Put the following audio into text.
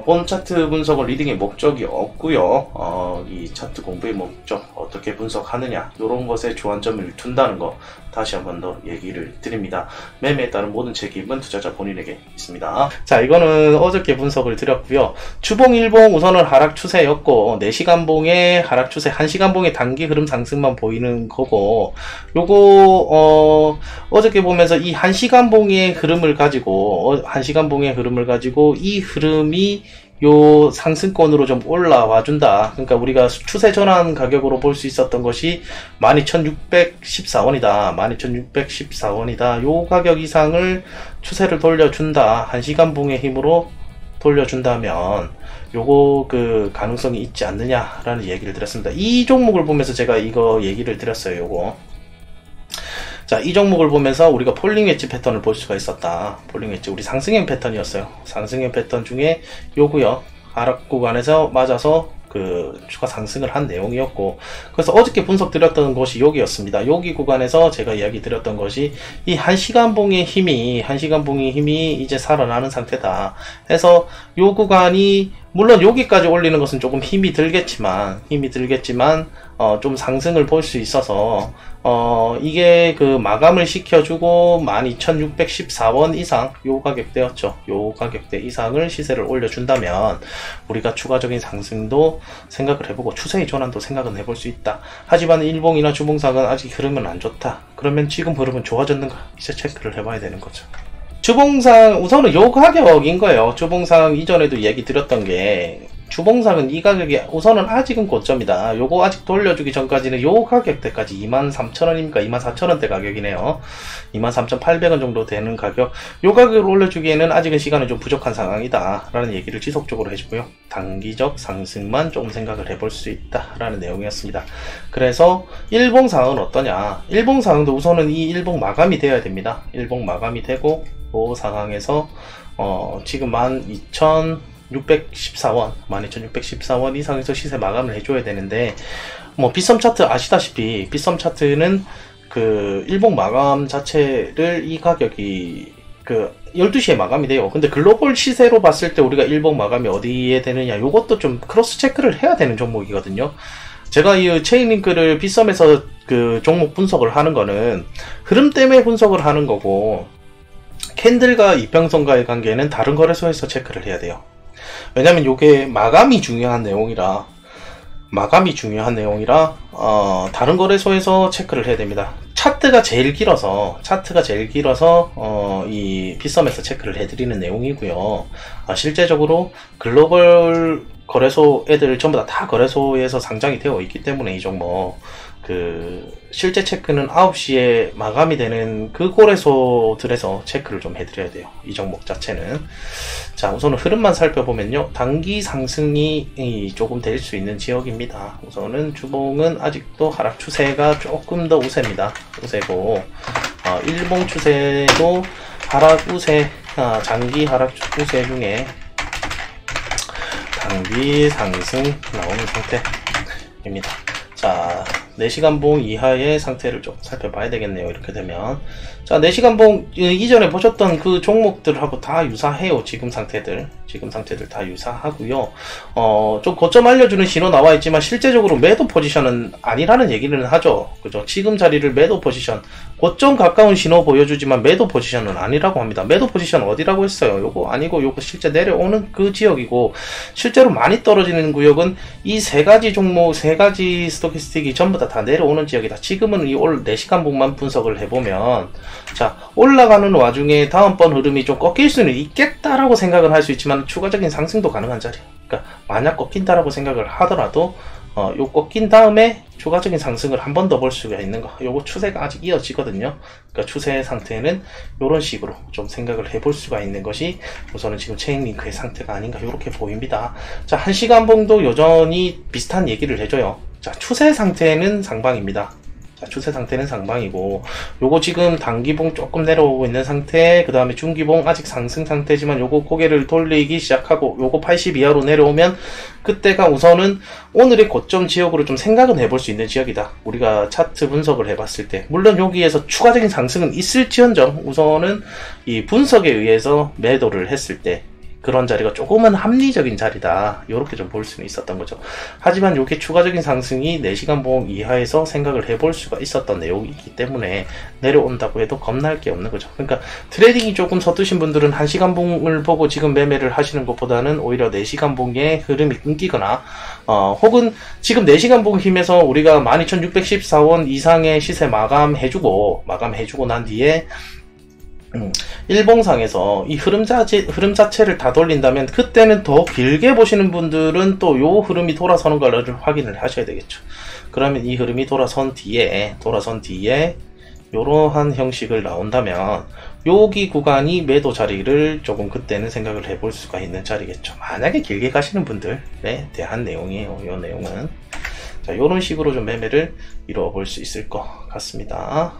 본 차트 분석은 리딩의 목적이 없고요. 이 차트 공부의 목적, 어떻게 분석하느냐, 이런 것에 주안점을 둔다는 거 다시 한 번 더 얘기를 드립니다. 매매에 따른 모든 책임은 투자자 본인에게 있습니다. 자, 이거는 어저께 분석을 드렸고요. 주봉, 일봉 우선은 하락 추세였고 4시간봉의 하락 추세, 1시간봉의 단기 흐름 상승만 보이는 거고, 요거 어저께 보면서 이 1시간봉의 흐름을 가지고 이 흐름이 요 상승권으로 좀 올라와 준다. 그러니까 우리가 추세 전환 가격으로 볼 수 있었던 것이 12,614원이다. 12,614원이다. 요 가격 이상을 추세를 돌려준다. 1시간봉의 힘으로 돌려준다면 요거 그 가능성이 있지 않느냐라는 얘기를 드렸습니다. 이 종목을 보면서 제가 이거 얘기를 드렸어요. 요거. 자, 이 종목을 보면서 우리가 폴링 웨지 패턴을 볼 수가 있었다. 폴링 웨지, 우리 상승형 패턴이었어요. 상승형 패턴 중에 요구요. 하락 구간에서 맞아서 그 추가 상승을 한 내용이었고, 그래서 어저께 분석 드렸던 것이 여기였습니다. 여기 구간에서 제가 이야기 드렸던 것이 이 1시간봉의 힘이 이제 살아나는 상태다 해서 요 구간이, 물론 여기까지 올리는 것은 조금 힘이 들겠지만 좀 상승을 볼 수 있어서 이게 그 마감을 시켜주고 12,614원 이상, 요 가격대였죠. 요 가격대 이상을 시세를 올려준다면 우리가 추가적인 상승도 생각을 해보고 추세의 전환도 생각은 해볼 수 있다. 하지만 일봉이나 주봉상은 아직 흐름은 안 좋다. 그러면 지금 흐름은 좋아졌는가? 이제 체크를 해봐야 되는 거죠. 주봉상 우선은 요 가격인 거예요. 주봉상 이전에도 얘기 드렸던 게, 주봉상은 이 가격이 우선은 아직은 고점이다. 요거 아직 돌려주기 전까지는 요 가격대까지 23,000원입니까? 24,000원대 가격이네요. 23,800원 정도 되는 가격, 요 가격을 올려주기에는 아직은 시간이 좀 부족한 상황이다 라는 얘기를 지속적으로 해주고요. 단기적 상승만 조금 생각을 해볼 수 있다 라는 내용이었습니다. 그래서 일봉상은 어떠냐, 일봉상도 우선은 이 일봉 마감이 되어야 됩니다. 일봉 마감이 되고 그 상황에서 지금 12,614원 이상에서 시세 마감을 해줘야 되는데, 뭐 빗썸 차트 아시다시피 빗썸 차트는 그 일봉 마감 자체를 이 가격이 그 12시에 마감이 돼요. 근데 글로벌 시세로 봤을 때 우리가 일봉 마감이 어디에 되느냐, 요것도 좀 크로스 체크를 해야 되는 종목이거든요. 제가 이 체인링크를 빗썸에서 그 종목 분석을 하는 거는 흐름 때문에 분석을 하는 거고, 캔들과 이평선과의 관계는 다른 거래소에서 체크를 해야 돼요. 왜냐면 요게 마감이 중요한 내용이라 다른 거래소에서 체크를 해야 됩니다. 차트가 제일 길어서 이 빗썸에서 체크를 해드리는 내용이고요. 실제적으로 글로벌 거래소 애들 전부 다 거래소에서 상장이 되어 있기 때문에 이 종목 그 실제 체크는 9시에 마감이 되는 그 거래소들에서 체크를 좀 해드려야 돼요. 이 종목 자체는. 자, 우선은 흐름만 살펴보면요, 단기 상승이 조금 될 수 있는 지역입니다. 우선은 주봉은 아직도 하락 추세가 조금 더 우세입니다. 우세고, 일봉 추세도 하락 우세, 장기 하락 우세 중에 단기 상승 나오는 상태입니다. 자, 4시간봉 이하의 상태를 좀 살펴봐야 되겠네요. 이렇게 되면. 자, 4시간봉 이전에 보셨던 그 종목들하고 다 유사해요. 지금 상태들 다 유사하고요. 좀 고점 알려주는 신호 나와 있지만 실제적으로 매도 포지션은 아니라는 얘기는 하죠. 그죠? 지금 자리를 매도 포지션, 고점 가까운 신호 보여주지만 매도 포지션은 아니라고 합니다. 매도 포지션 어디라고 했어요? 요거 아니고 요거 실제 내려오는 그 지역이고, 실제로 많이 떨어지는 구역은 이 세 가지 종목, 세 가지 스토캐스틱이 전부 다 내려오는 지역이다. 지금은 이 올 4시간봉만 분석을 해보면, 자, 올라가는 와중에 다음번 흐름이 좀 꺾일 수는 있겠다라고 생각을 할 수 있지만 추가적인 상승도 가능한 자리. 그러니까 만약 꺾인다라고 생각을 하더라도 요 꺾인 다음에 추가적인 상승을 한 번 더 볼 수가 있는 거. 요거 추세가 아직 이어지거든요. 그러니까 추세 상태는 요런 식으로 좀 생각을 해볼 수가 있는 것이 우선은 지금 체인링크의 상태가 아닌가 이렇게 보입니다. 자, 1시간봉도 여전히 비슷한 얘기를 해줘요. 자, 추세 상태는 상방입니다. 자, 추세 상태는 상방이고, 요거 지금 단기봉 조금 내려오고 있는 상태, 그 다음에 중기봉 아직 상승 상태지만 요거 고개를 돌리기 시작하고 요거 80 이하로 내려오면 그때가 우선은 오늘의 고점 지역으로 좀 생각은 해볼 수 있는 지역이다. 우리가 차트 분석을 해봤을 때, 물론 여기에서 추가적인 상승은 있을지언정 우선은 이 분석에 의해서 매도를 했을 때 그런 자리가 조금은 합리적인 자리다. 이렇게 좀 볼 수는 있었던 거죠. 하지만 이게 추가적인 상승이 4시간 봉 이하에서 생각을 해볼 수가 있었던 내용이기 때문에 내려온다고 해도 겁날 게 없는 거죠. 그러니까 트레이딩이 조금 서투신 분들은 1시간 봉을 보고 지금 매매를 하시는 것보다는 오히려 4시간 봉의 흐름이 끊기거나 혹은 지금 4시간 봉 힘에서 우리가 12,614원 이상의 시세 마감해주고 난 뒤에 일봉상에서 이 흐름 자체를 다 돌린다면 그때는 더 길게 보시는 분들은 또 요 흐름이 돌아서는 걸 확인을 하셔야 되겠죠. 그러면 이 흐름이 돌아선 뒤에 이러한 형식을 나온다면 여기 구간이 매도 자리를 조금 그때는 생각을 해볼 수가 있는 자리겠죠. 만약에 길게 가시는 분들에 대한 내용이에요. 이 내용은 자, 이런 식으로 좀 매매를 이루어 볼 수 있을 것 같습니다.